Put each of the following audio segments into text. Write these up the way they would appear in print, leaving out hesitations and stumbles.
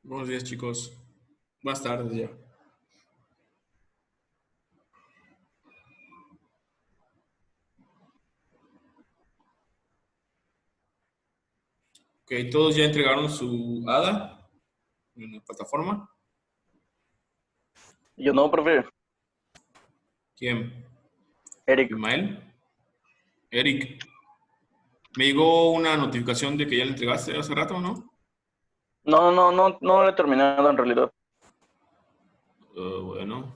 Buenos días, chicos. Buenas tardes ya. Ok, todos ya entregaron su ADA en la plataforma. Yo no, profe. ¿Quién? Eric. ¿Ismael? Eric. Me llegó una notificación de que ya le entregaste hace rato, ¿no? No lo he terminado en realidad. Bueno,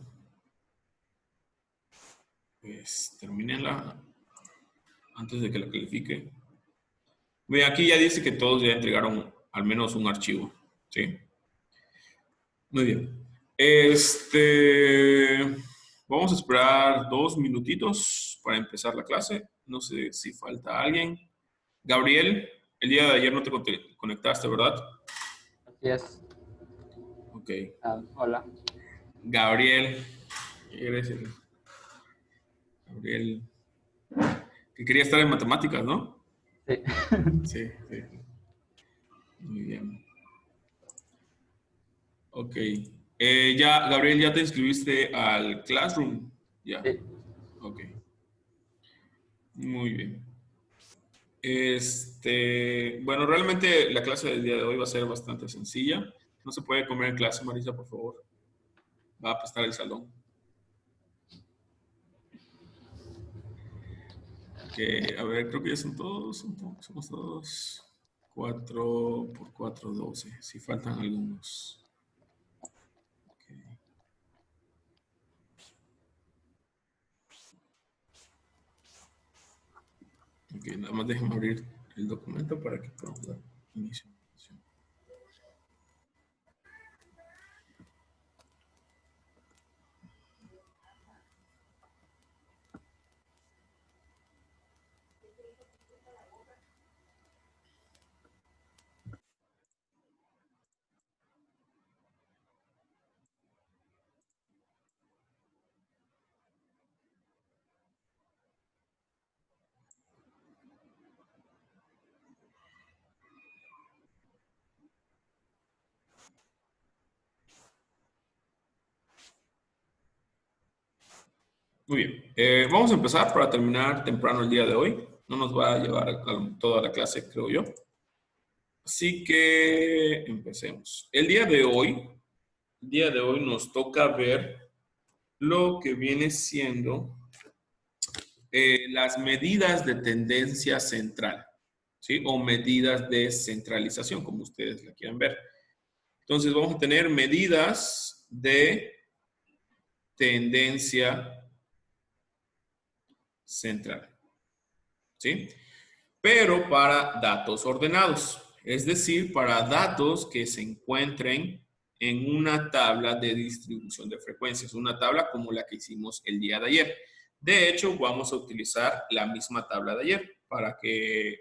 pues termínenla antes de que la califique. Ve, aquí ya dice que todos ya entregaron al menos un archivo, ¿sí? Muy bien. Vamos a esperar 2 minutitos para empezar la clase. No sé si falta alguien. Gabriel, el día de ayer no te conectaste, ¿verdad? Así es. Ok. Hola. Gabriel, eres el Gabriel, que quería estar en matemáticas, ¿no? Sí. Sí, sí. Muy bien. Ok. Gabriel, ¿ya te inscribiste al Classroom? Ya. Sí. Ok. Muy bien. Bueno, realmente la clase del día de hoy va a ser bastante sencilla. No se puede comer en clase, Marisa, por favor. Va a apestar el salón. Que, a ver, creo que ya son todos, somos todos. 4 por 4, 12. Si faltan algunos. Ok. Ok, nada más déjame abrir el documento para que podamos dar inicio. Muy bien. Vamos a empezar para terminar temprano el día de hoy. No nos va a llevar toda la clase, creo yo. Así que empecemos. El día de hoy nos toca ver lo que viene siendo las medidas de tendencia central, ¿sí? O medidas de centralización, como ustedes la quieran ver. Entonces vamos a tener medidas de tendencia central, ¿sí? Pero para datos ordenados, es decir, para datos que se encuentren en una tabla de distribución de frecuencias, una tabla como la que hicimos el día de ayer. De hecho, vamos a utilizar la misma tabla de ayer para que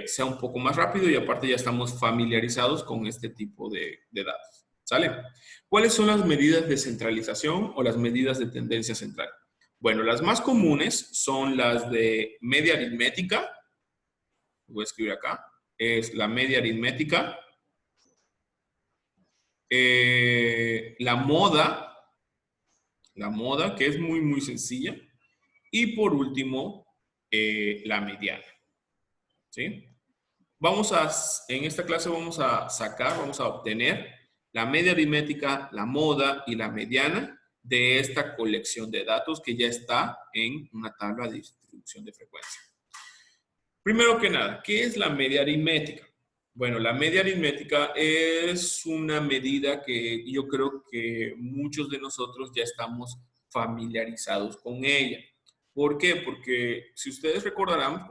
sea un poco más rápido y aparte ya estamos familiarizados con este tipo de datos. ¿Sale? ¿Cuáles son las medidas de centralización o las medidas de tendencia central? Bueno, las más comunes son las de media aritmética. Voy a escribir acá. Es la media aritmética. La moda, que es muy, muy sencilla. Y por último, la mediana. ¿Sí? En esta clase vamos a obtener la media aritmética, la moda y la mediana de esta colección de datos que ya está en una tabla de distribución de frecuencia. Primero que nada, ¿qué es la media aritmética? Bueno, la media aritmética es una medida que yo creo que muchos de nosotros ya estamos familiarizados con ella. ¿Por qué? Porque si ustedes recordarán,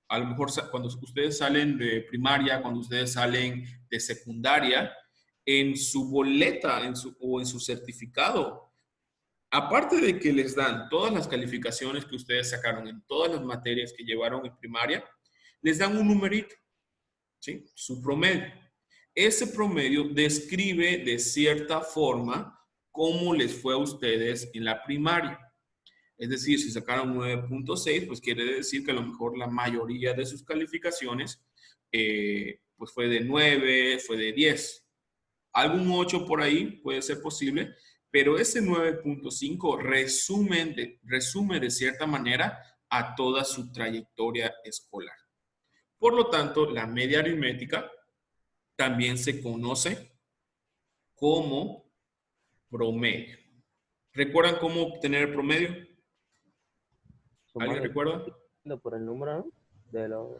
a lo mejor cuando ustedes salen de primaria, cuando ustedes salen de secundaria, en su boleta o en su certificado, aparte de que les dan todas las calificaciones que ustedes sacaron en todas las materias que llevaron en primaria, les dan un numerito, ¿sí? Su promedio. Ese promedio describe de cierta forma cómo les fue a ustedes en la primaria. Es decir, si sacaron 9.6, pues quiere decir que a lo mejor la mayoría de sus calificaciones pues fue de 9, fue de 10. Algún 8 por ahí puede ser posible, pero ese 9.5 resume de cierta manera a toda su trayectoria escolar. Por lo tanto, la media aritmética también se conoce como promedio. ¿Recuerdan cómo obtener el promedio? ¿Alguien recuerda? Por el número, ¿no? De los...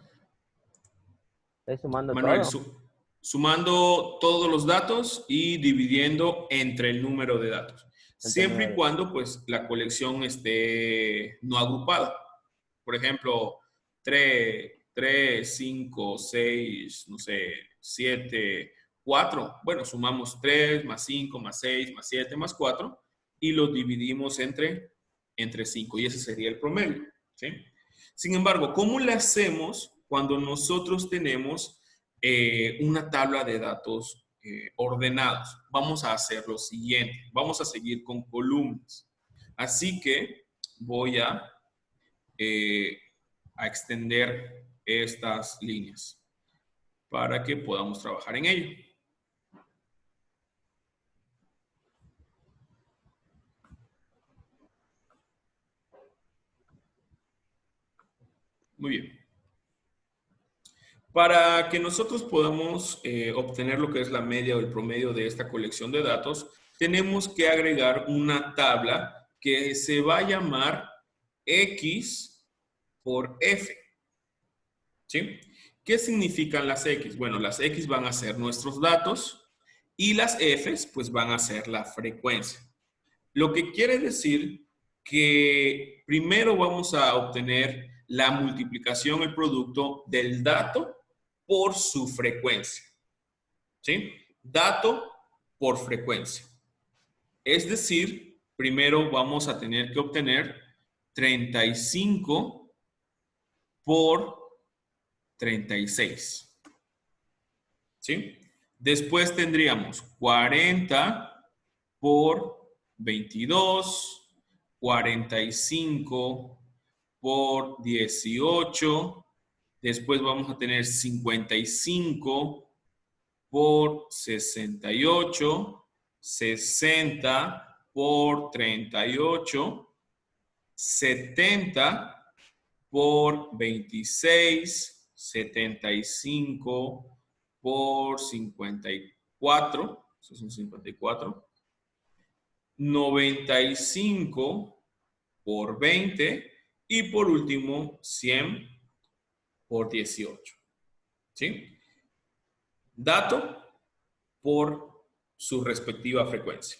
Es sumando Manuel, todo. sumando todos los datos y dividiendo entre el número de datos. Siempre y cuando, pues, la colección esté no agrupada. Por ejemplo, 3, 5, 6, no sé, 7, 4. Bueno, sumamos 3 más 5 más 6 más 7 más 4 y lo dividimos entre 5 y ese sería el promedio, ¿sí? Sin embargo, ¿cómo le hacemos cuando nosotros tenemos una tabla de datos ordenados? Vamos a hacer lo siguiente. Vamos a seguir con columnas. Así que voy a extender estas líneas para que podamos trabajar en ello. Muy bien. Para que nosotros podamos obtener lo que es la media o el promedio de esta colección de datos, tenemos que agregar una tabla que se va a llamar X por F. ¿Sí? ¿Qué significan las X? Bueno, las X van a ser nuestros datos y las Fs pues van a ser la frecuencia. Lo que quiere decir que primero vamos a obtener la multiplicación, el producto del dato por su frecuencia. ¿Sí? Dato por frecuencia. Es decir, primero vamos a tener que obtener 35 por 36. ¿Sí? Después tendríamos 40 por 22, 45 por 18. Después vamos a tener 55 por 68, 60 por 38, 70 por 26, 75 por 54, esos son 54, 95 por 20 y por último 100 por 18. ¿Sí? Dato por su respectiva frecuencia.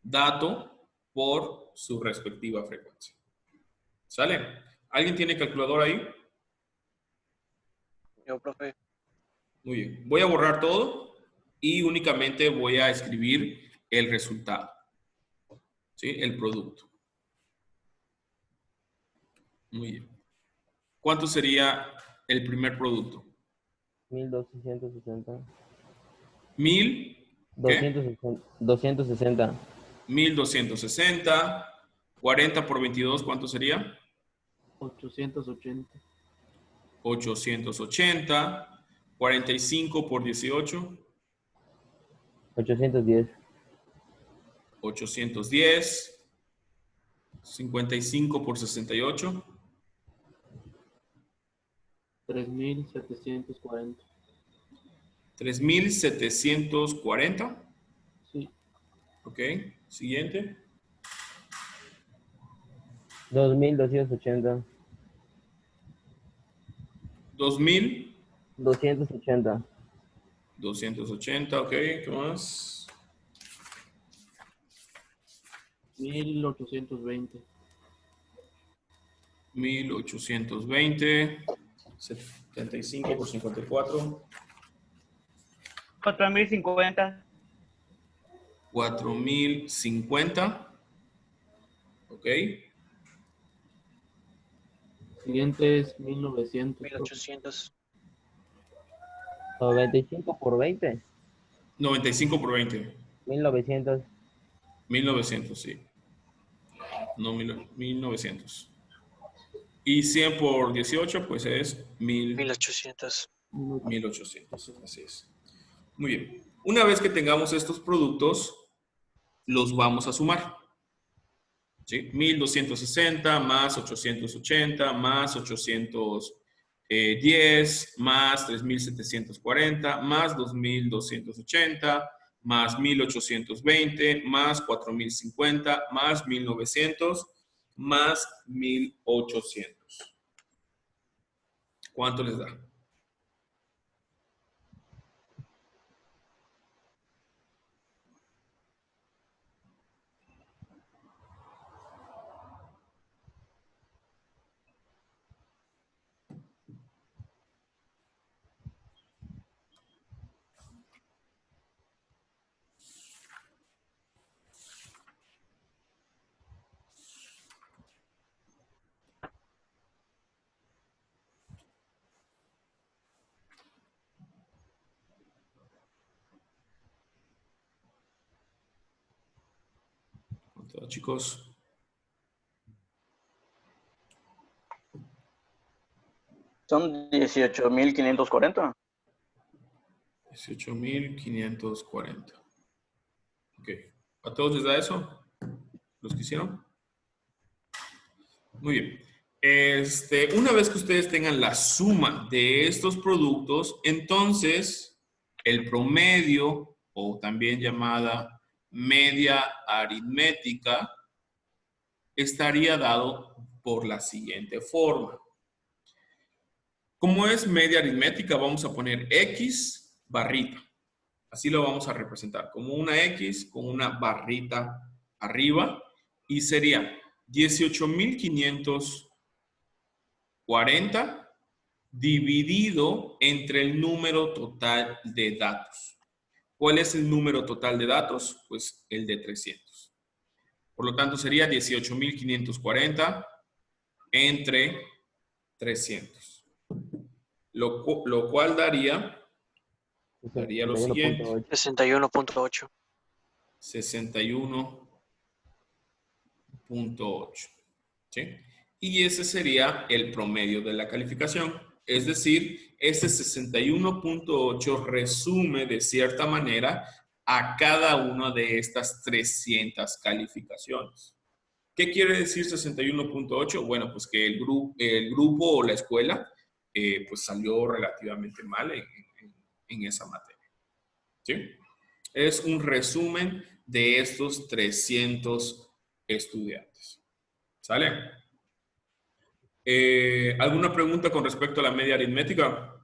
Dato por su respectiva frecuencia. ¿Sale? ¿Alguien tiene calculadora ahí? Yo, profe. Muy bien. Voy a borrar todo y únicamente voy a escribir el resultado. ¿Sí? El producto. Muy bien. ¿Cuánto sería el primer producto? 1260. 1000. ¿Qué? 260. 1260. 40 por 22, ¿cuánto sería? 880. 880. 45 por 18. 810. 810. 55 por 68. 3740. 3740. Sí. Ok. Siguiente. 2280. 2280. 280. Ok. ¿Qué más? 1820. 1820. 75 por 54. 4050. 4050. Ok. Siguiente es 1900. 1800. 95 por 20. 95 por 20. 1900. 1900, sí. No, 1900. Y 100 por 18, pues es 1800. 1800. Así es. Muy bien. Una vez que tengamos estos productos, los vamos a sumar. ¿Sí? 1260 más 880 más 810 más 3740 más 2280 más 1820 más 4050 más 1900 más 1800. ¿Cuánto les da? ¿Cuánto da, chicos? Son 18.540. 18.540. Ok. ¿A todos les da eso? ¿Los que hicieron? Muy bien. Una vez que ustedes tengan la suma de estos productos, entonces el promedio, o también llamada media aritmética, estaría dado por la siguiente forma. Como es media aritmética, vamos a poner X barrita. Así lo vamos a representar, como una X con una barrita arriba, y sería 18.540 dividido entre el número total de datos. ¿Cuál es el número total de datos? Pues el de 300. Por lo tanto, sería 18.540 entre 300. Lo cual daría lo siguiente. 61.8. 61.8. ¿Sí? Y ese sería el promedio de la calificación. Es decir, este 61.8 resume de cierta manera a cada una de estas 300 calificaciones. ¿Qué quiere decir 61.8? Bueno, pues que el grupo o la escuela pues salió relativamente mal en esa materia. ¿Sí? Es un resumen de estos 300 estudiantes. ¿Sale? ¿Alguna pregunta con respecto a la media aritmética?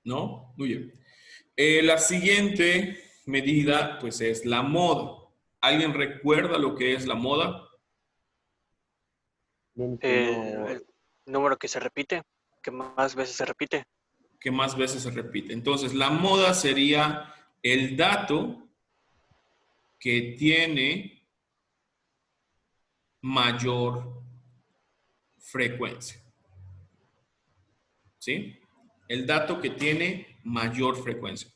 ¿No? Muy bien. La siguiente medida, pues, es la moda. ¿Alguien recuerda lo que es la moda? El número que se repite, que más veces se repite. Que más veces se repite. Entonces, la moda sería el dato que tiene mayor frecuencia. ¿Sí? El dato que tiene mayor frecuencia.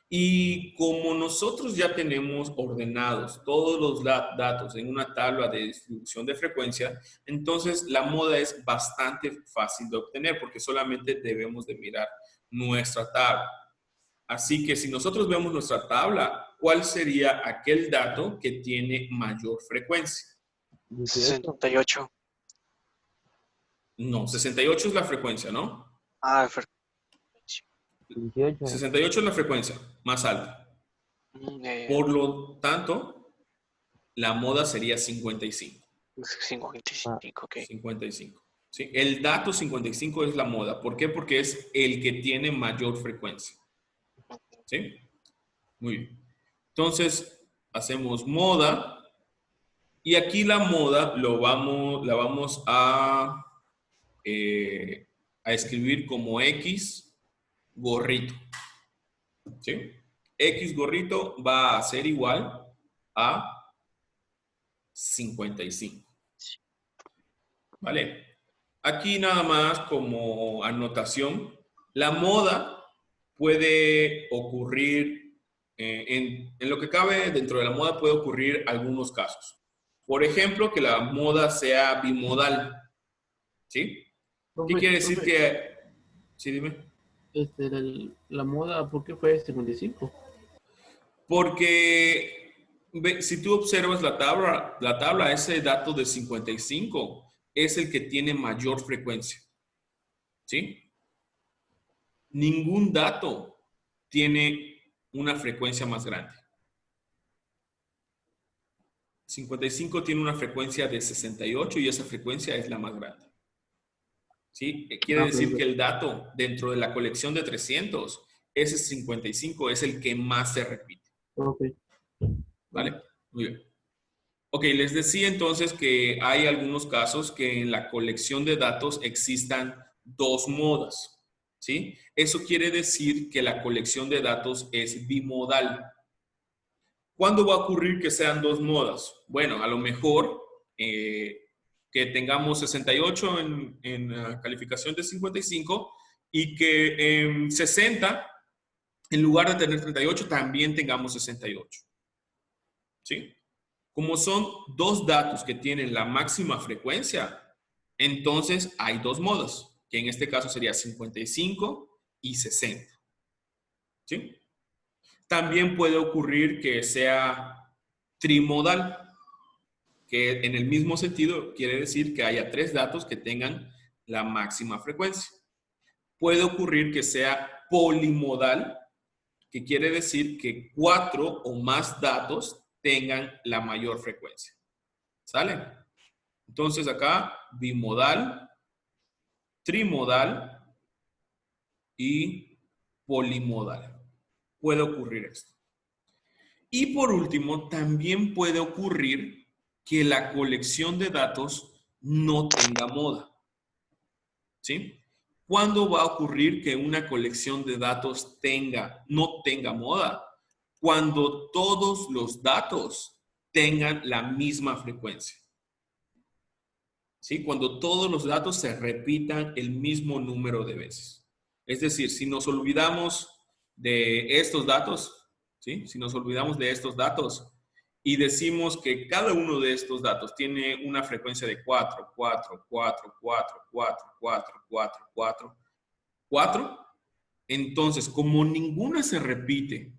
Y como nosotros ya tenemos ordenados todos los datos en una tabla de distribución de frecuencia, entonces la moda es bastante fácil de obtener porque solamente debemos de mirar nuestra tabla. Así que si nosotros vemos nuestra tabla, ¿cuál sería aquel dato que tiene mayor frecuencia? 68. No, 68 es la frecuencia, ¿no? Ah, 18. 68 es la frecuencia más alta. Por lo tanto, la moda sería 55. 55, ok. 55. ¿Sí? El dato 55 es la moda. ¿Por qué? Porque es el que tiene mayor frecuencia. ¿Sí? Muy bien. Entonces, hacemos moda. Y aquí la moda la vamos a escribir como X gorrito. ¿Sí? X gorrito va a ser igual a 55. ¿Vale? Aquí nada más como anotación, la moda puede ocurrir, en lo que cabe dentro de la moda puede ocurrir algunos casos. Por ejemplo, que la moda sea bimodal. ¿Sí? ¿Qué quiere decir que... Sí, dime. La moda, ¿por qué fue 55? Porque si tú observas la tabla, ese dato de 55 es el que tiene mayor frecuencia. ¿Sí? Ningún dato tiene una frecuencia más grande. 55 tiene una frecuencia de 68 y esa frecuencia es la más grande. ¿Sí? Quiere decir que el dato dentro de la colección de 300, ese 55 es el que más se repite. Ok. ¿Vale? Muy bien. Ok, les decía entonces que hay algunos casos que en la colección de datos existan dos modas. ¿Sí? Eso quiere decir que la colección de datos es bimodal. ¿Cuándo va a ocurrir que sean dos modas? Bueno, a lo mejor que tengamos 68 en calificación de 55 y que en 60, en lugar de tener 38, también tengamos 68. ¿Sí? Como son dos datos que tienen la máxima frecuencia, entonces hay dos modas, que en este caso sería 55 y 60. ¿Sí? También puede ocurrir que sea trimodal, que en el mismo sentido quiere decir que haya tres datos que tengan la máxima frecuencia. Puede ocurrir que sea polimodal, que quiere decir que 4 o más datos tengan la mayor frecuencia. ¿Sale? Entonces acá bimodal, trimodal y polimodal. Puede ocurrir esto. Y por último, también puede ocurrir que la colección de datos no tenga moda. ¿Sí? ¿Cuándo va a ocurrir que una colección de datos no tenga moda? Cuando todos los datos tengan la misma frecuencia. ¿Sí? Cuando todos los datos se repitan el mismo número de veces. Es decir, si nos olvidamos de estos datos, ¿sí? Si nos olvidamos de estos datos y decimos que cada uno de estos datos tiene una frecuencia de 4, 4, 4, 4, 4, 4, 4, 4, 4, entonces como ninguna se repite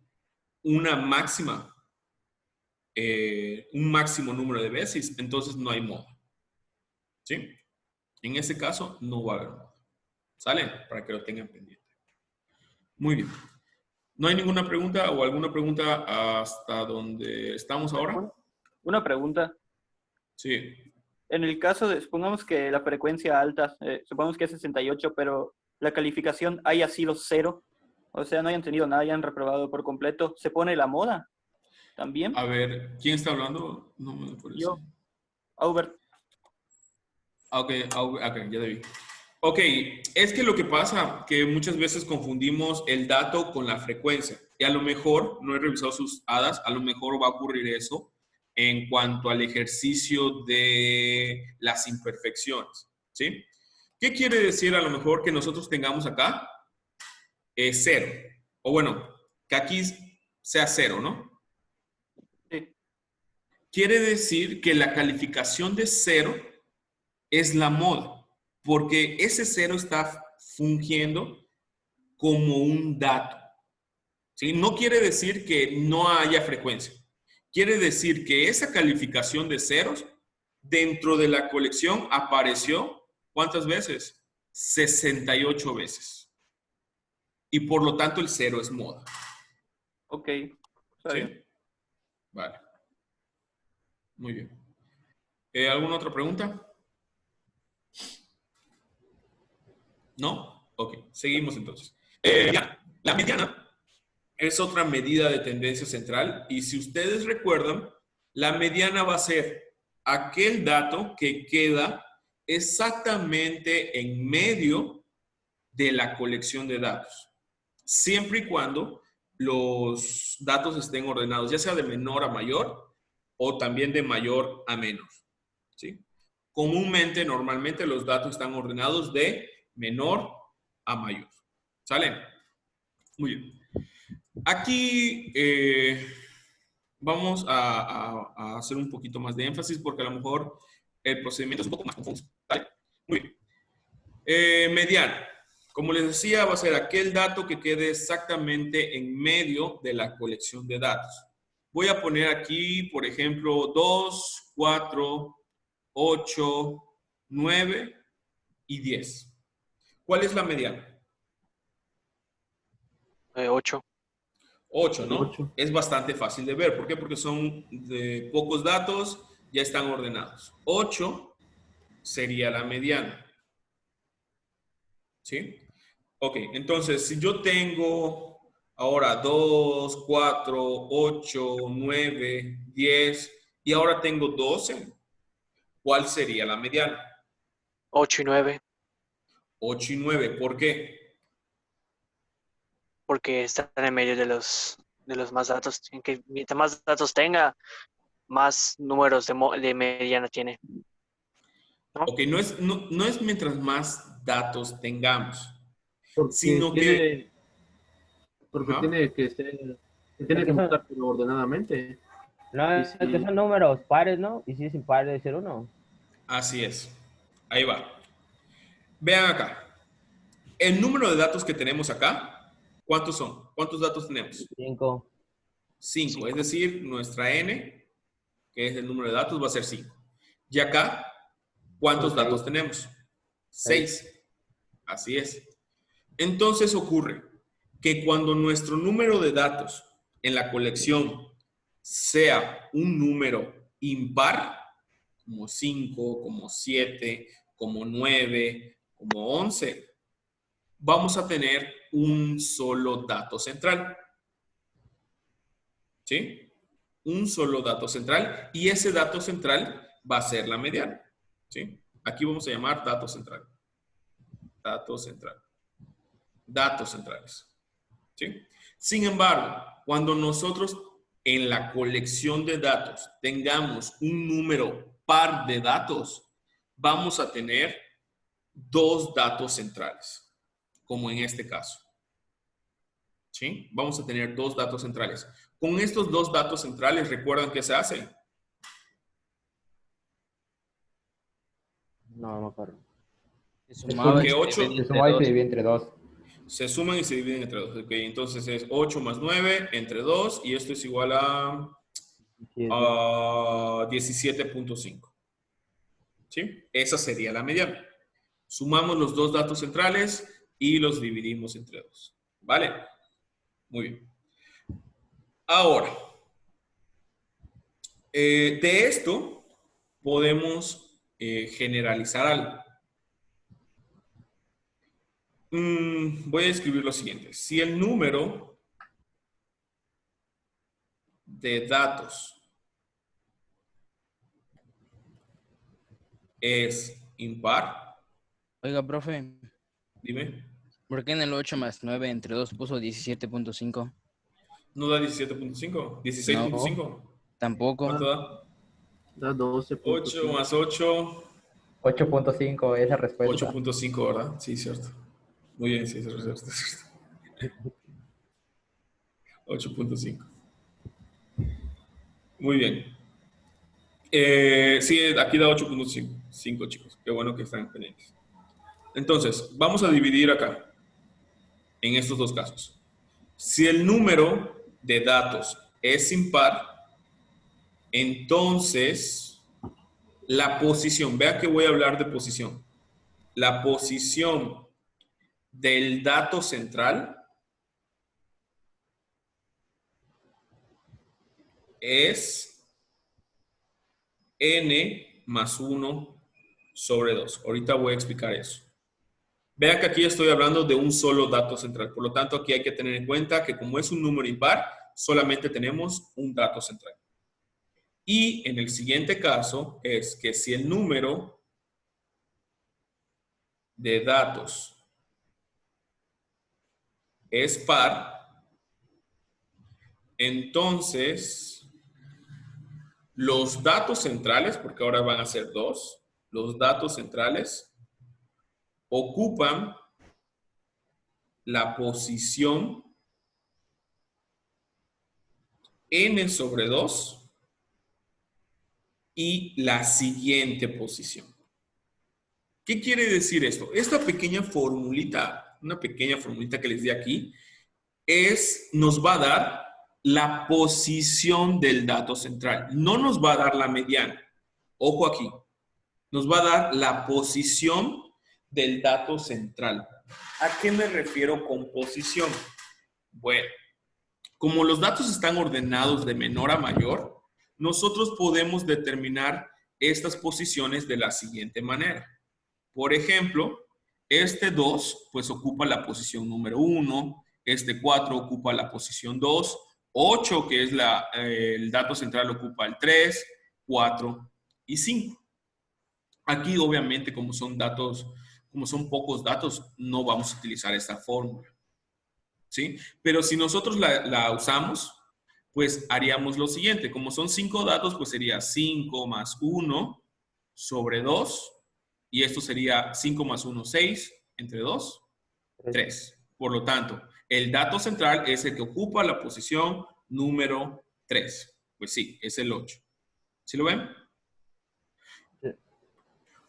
una máxima, un máximo número de veces, entonces no hay moda. ¿Sí? En ese caso no va a haber moda. ¿Sale? Para que lo tengan pendiente. Muy bien. ¿No hay ninguna pregunta o alguna pregunta hasta donde estamos ahora? Una pregunta. Sí. En el caso de, supongamos que la frecuencia alta, supongamos que es 68, pero la calificación haya sido 0, o sea, no hayan tenido nada, hayan reprobado por completo, ¿se pone la moda también? A ver, ¿quién está hablando? No me parece. Yo, Aubert. Ok, ya te vi. Ok, es que lo que pasa que muchas veces confundimos el dato con la frecuencia. Y a lo mejor, no he revisado sus hadas, a lo mejor va a ocurrir eso en cuanto al ejercicio de las imperfecciones. ¿Sí? ¿Qué quiere decir a lo mejor que nosotros tengamos acá? 0. O bueno, que aquí sea 0, ¿no? Sí. Quiere decir que la calificación de 0 es la moda, porque ese 0 está fungiendo como un dato. ¿Sí? No quiere decir que no haya frecuencia. Quiere decir que esa calificación de ceros dentro de la colección apareció, ¿cuántas veces? 68 veces. Y por lo tanto el 0 es moda. Ok, está bien. ¿Sí? Vale. Muy bien. ¿Alguna otra pregunta? ¿No? Ok, seguimos entonces. La mediana es otra medida de tendencia central y si ustedes recuerdan, la mediana va a ser aquel dato que queda exactamente en medio de la colección de datos, siempre y cuando los datos estén ordenados, ya sea de menor a mayor o también de mayor a menos. ¿Sí? Comúnmente, normalmente los datos están ordenados de menor a mayor. ¿Sale? Muy bien. Aquí vamos a hacer un poquito más de énfasis porque a lo mejor el procedimiento es un poco más confuso. ¿Vale? Muy bien. Mediana. Como les decía, va a ser aquel dato que quede exactamente en medio de la colección de datos. Voy a poner aquí, por ejemplo, 2, 4, 8, 9 y 10. ¿Cuál es la mediana? 8. 8, ¿no? 8. Es bastante fácil de ver. ¿Por qué? Porque son de pocos datos, ya están ordenados. 8 sería la mediana. ¿Sí? Ok, entonces, si yo tengo ahora 2, 4, 8, 9, 10 y ahora tengo 12, ¿cuál sería la mediana? 8 y 9, 8 y 9. ¿Por qué? porque están en medio de los más datos. En que mientras más datos tenga, más números de mediana tiene. ¿No? Ok, no es mientras más datos tengamos, Porque sino que... porque Ajá. tiene que ser, se tiene Es que que son- mostrar pero ordenadamente. No, Y es que si, son números pares, ¿no? Y si es impar debe ser 1. Así es. Ahí va. Vean acá. El número de datos que tenemos acá, ¿cuántos son? ¿Cuántos datos tenemos? 5. 5. Es 5. decir, nuestra n, que es el número de datos, va a ser 5. Y acá, ¿cuántos Ok. datos tenemos? 6. Así es. Entonces ocurre que cuando nuestro número de datos en la colección sea un número impar, como 5, como 7, como 9, como 11, vamos a tener un solo dato central. ¿Sí? Un solo dato central y ese dato central va a ser la mediana. ¿Sí? Aquí vamos a llamar dato central. Dato central. Datos centrales. ¿Sí? Sin embargo, cuando nosotros en la colección de datos tengamos un número par de datos, vamos a tener dos datos centrales, como en este caso. ¿Sí? Vamos a tener dos datos centrales. Con estos dos datos centrales, ¿recuerdan qué se hace? No, no me acuerdo. Se sumaba y Porque se 8 dividía Se entre sumaba y se dos. divide entre 2. se suman y se dividen entre 2. Okay, entonces es 8 más 9 entre 2 y esto es igual a 17.5. ¿Sí? Esa sería la mediana. Sumamos los dos datos centrales y los dividimos entre 2. ¿Vale? Muy bien. Ahora, de esto podemos generalizar algo. Voy a escribir lo siguiente. Si el número de datos es impar, Oiga, profe, dime, ¿por qué en el 8 más 9 entre 2 puso 17.5? ¿no da 17.5? No, 16.5. tampoco. ¿Cuánto da? Da 12.5. 8 más 8, 8.5 es la respuesta. 8.5, ¿verdad? Sí, cierto. Muy bien, sí, es cierto. 8.5. Muy bien. Sí, aquí da 8.5, chicos. Qué bueno que están pendientes. Entonces, vamos a dividir acá, en estos dos casos. Si el número de datos es impar, entonces la posición, vea que voy a hablar de posición. La posición del dato central es n más 1 sobre 2. Ahorita voy a explicar eso. Vean que aquí estoy hablando de un solo dato central. Por lo tanto, aquí hay que tener en cuenta que como es un número impar, solamente tenemos un dato central. Y en el siguiente caso es que si el número de datos es par, entonces los datos centrales, porque ahora van a ser dos, los datos centrales ocupan la posición n sobre 2 y la siguiente posición. ¿Qué quiere decir esto? Esta pequeña formulita una pequeña formulita que les di aquí, nos va a dar la posición del dato central. No nos va a dar la mediana. Ojo aquí. Nos va a dar la posición del dato central. ¿A qué me refiero con posición? Bueno, como los datos están ordenados de menor a mayor, nosotros podemos determinar estas posiciones de la siguiente manera. Por ejemplo, este 2 pues ocupa la posición número 1, este 4 ocupa la posición 2, 8 que es el dato central ocupa el 3, 4 y 5. Aquí obviamente como son pocos datos, no vamos a utilizar esta fórmula. ¿Sí? Pero si nosotros la usamos, pues haríamos lo siguiente. Como son 5 datos, pues sería 5 más 1 sobre 2. Y esto sería 5 más 1, 6. Entre 2, 3. Por lo tanto, el dato central es el que ocupa la posición número 3. Pues sí, es el 8. ¿Sí lo ven? Sí.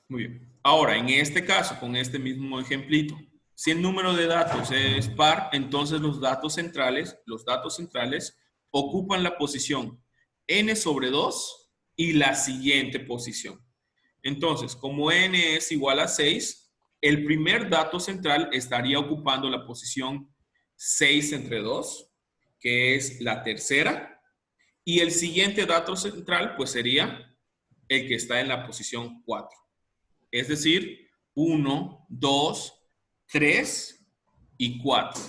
Muy bien. Ahora, en este caso, con este mismo ejemplito, si el número de datos es par, entonces los datos centrales ocupan la posición n sobre 2 y la siguiente posición. Entonces, como n es igual a 6, el primer dato central estaría ocupando la posición 6 entre 2, que es la tercera, y el siguiente dato central pues sería el que está en la posición 4. Es decir, 1, 2, 3 y 4.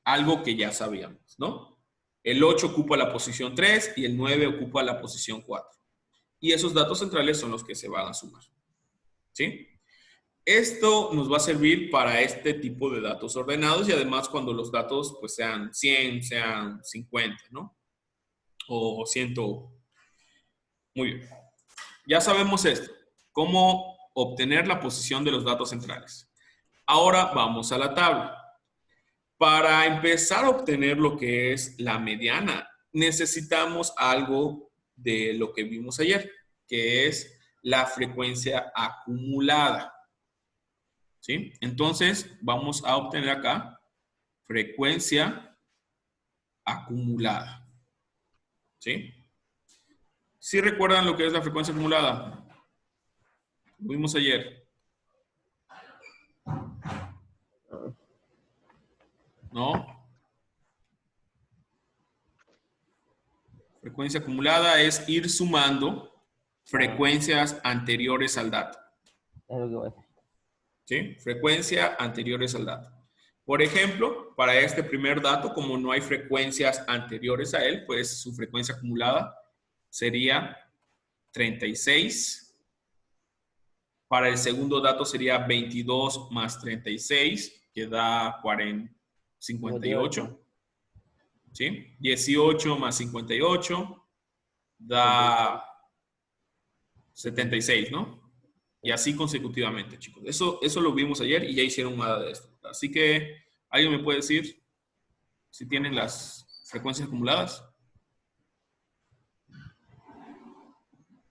Algo que ya sabíamos, ¿no? El 8 ocupa la posición 3 y el 9 ocupa la posición 4. Y esos datos centrales son los que se van a sumar. ¿Sí? Esto nos va a servir para este tipo de datos ordenados y además cuando los datos pues sean 100, sean 50, ¿no? O 100. Muy bien. Ya sabemos esto. Cómo obtener la posición de los datos centrales. Ahora vamos a la tabla. Para empezar a obtener lo que es la mediana, necesitamos algo de lo que vimos ayer, que es la frecuencia acumulada. ¿Sí? Entonces, vamos a obtener acá frecuencia acumulada. ¿Sí? ¿Sí recuerdan lo que es la frecuencia acumulada? Lo vimos ayer. ¿No? Frecuencia acumulada es ir sumando frecuencias anteriores al dato. Es lo que voy a hacer. ¿Sí? Frecuencia anteriores al dato. Por ejemplo, para este primer dato, como no hay frecuencias anteriores a él, pues su frecuencia acumulada sería 36. Para el segundo dato sería 22 más 36, que da 58. ¿Sí? 18 más 58 da 76, ¿no? Y así consecutivamente, chicos. Eso lo vimos ayer y ya hicieron nada de esto. Así que, ¿alguien me puede decir si tienen las frecuencias acumuladas?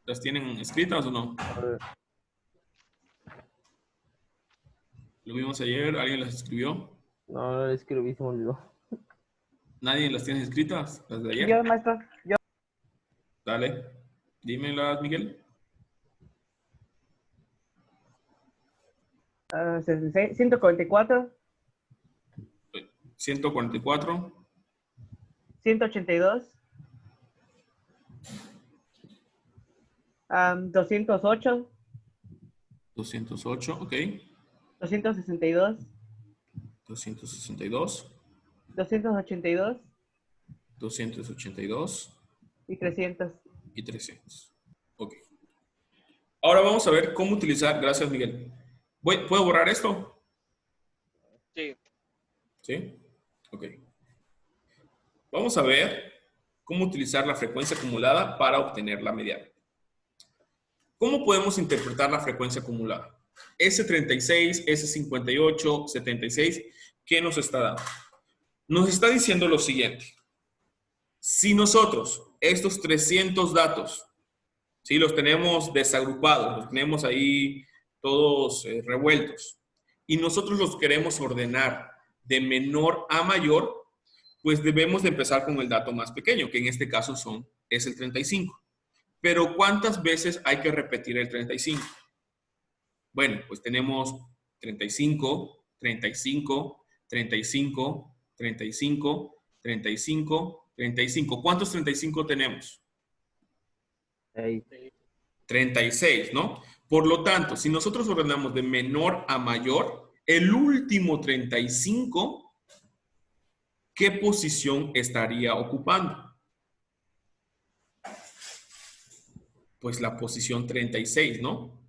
¿Las tienen escritas o no? Lo vimos ayer, ¿alguien las escribió? No, no lo escribí, se me olvidó. ¿Nadie las tiene escritas? ¿Las de ayer? Yo, maestro, yo. Dale, dímelas, Miguel. 144, 144, 182, 208, 208, ok. 262, 262, 282 282 y 300. y 300. Ok. Ahora vamos a ver cómo utilizar, gracias Miguel. ¿Puedo borrar esto? Sí. ¿Sí? Ok. Vamos a ver cómo utilizar la frecuencia acumulada para obtener la mediana. ¿Cómo podemos interpretar la frecuencia acumulada? S36, S58, 76, ¿qué nos está dando? Nos está diciendo lo siguiente. Si nosotros estos 300 datos, los tenemos desagrupados, los tenemos ahí todos revueltos, y nosotros los queremos ordenar de menor a mayor, pues debemos de empezar con el dato más pequeño, que en este caso es el 35. Pero ¿cuántas veces hay que repetir el 35? Bueno, pues tenemos 35, 35, 35, 35, 35, 35. ¿Cuántos 35 tenemos? 6. 36, ¿no? Por lo tanto, si nosotros ordenamos de menor a mayor, el último 35, ¿qué posición estaría ocupando? Pues la posición 36, ¿no?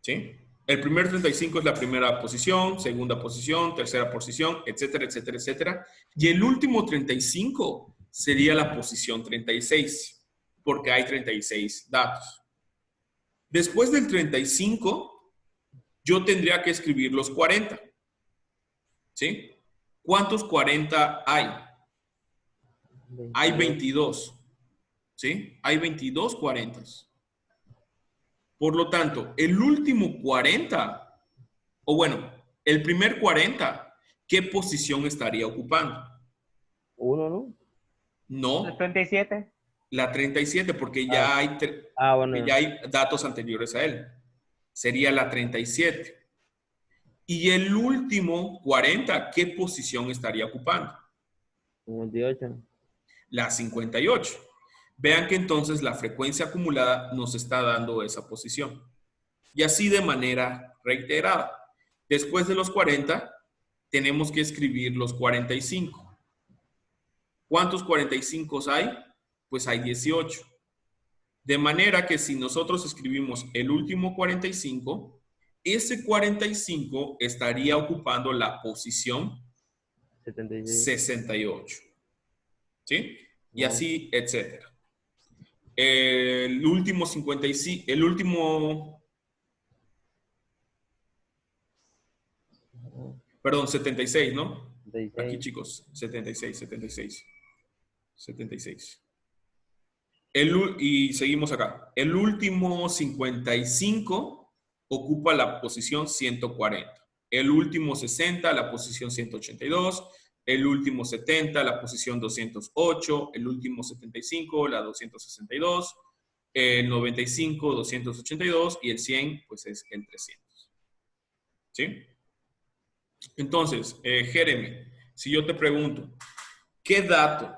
¿Sí? El primer 35 es la primera posición, segunda posición, tercera posición, etcétera, etcétera, etcétera. Y el último 35 sería la posición 36, porque hay 36 datos. Después del 35, yo tendría que escribir los 40. ¿Sí? ¿Cuántos 40 hay? Hay 22. ¿Sí? Hay 22 40. Por lo tanto, el último 40, o bueno, el primer 40, ¿qué posición estaría ocupando? 1, ¿no? No, El 37. la 37, porque ya hay, Bueno. ya hay datos anteriores a él. Sería la 37. Y el último 40, ¿qué posición estaría ocupando? 58. La 58. Vean que entonces la frecuencia acumulada nos está dando esa posición. Y así de manera reiterada. Después de los 40, tenemos que escribir los 45. ¿Cuántos 45 hay? Pues hay 18. De manera que si nosotros escribimos el último 45, ese 45 estaría ocupando la posición 76. 68. ¿Sí? Y No. así, etcétera. El último 55, el último, perdón, 76, ¿no? 76. Aquí, chicos, 76, 76. 76. Y seguimos acá. El último 55 ocupa la posición 140. El último 60, la posición 182. El último 70, la posición 208. El último 75, la 262. El 95, 282. Y el 100, pues es el 300. ¿Sí? Entonces, Jeremy, si yo te pregunto, ¿qué dato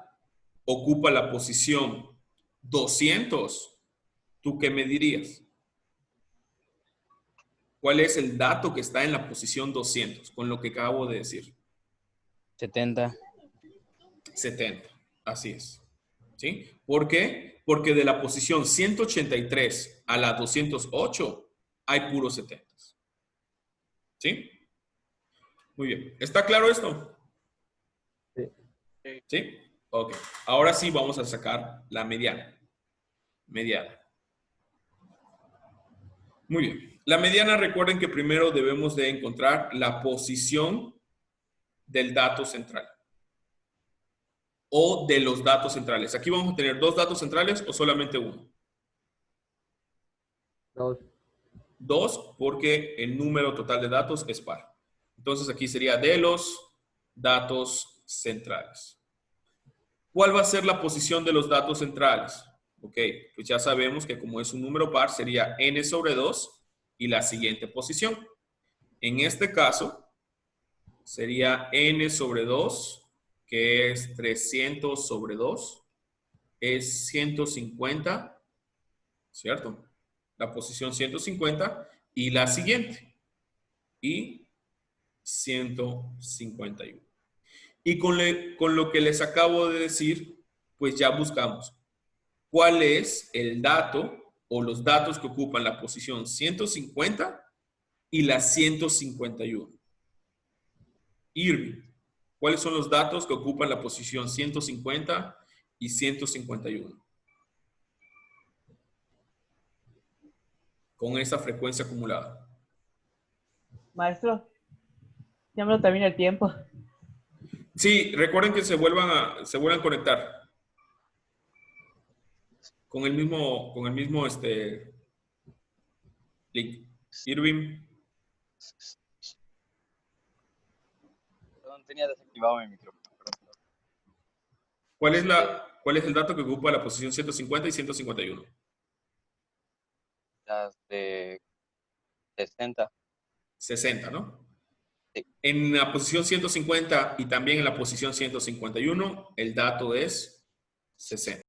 ocupa la posición 200? ¿Tú qué me dirías? ¿Cuál es el dato que está en la posición 200 con lo que acabo de decir? 70. 70, así es. ¿Sí? ¿Por qué? Porque de la posición 183 a la 208 hay puros 70. ¿Sí? Muy bien. ¿Está claro esto? Sí. ¿Sí? Ok. Ahora sí vamos a sacar la mediana. Mediana. Muy bien. La mediana, recuerden que primero debemos de encontrar la posición del dato central. O de los datos centrales. Aquí vamos a tener dos datos centrales o solamente uno. 2. Dos, porque el número total de datos es par. Entonces aquí sería de los datos centrales. ¿Cuál va a ser la posición de los datos centrales? Ok, pues ya sabemos que como es un número par, sería n sobre 2 y la siguiente posición. En este caso, sería n sobre 2, que es 300 sobre 2, es 150, ¿cierto? La posición 150 y la siguiente, y 151. Y con lo que les acabo de decir, pues ya buscamos cuál es el dato o los datos que ocupan la posición 150 y la 151. Irving, ¿cuáles son los datos que ocupan la posición 150 y 151? Con esa frecuencia acumulada. Maestro, ya me lo termina el tiempo. Sí, recuerden que se vuelvan a conectar con el mismo link. Irving. Perdón, tenía desactivado mi micrófono. ¿Cuál es el dato que ocupa la posición 150 y 151? Las de 60. 60, ¿no? Sí. En la posición 150 y también en la posición 151, el dato es 60.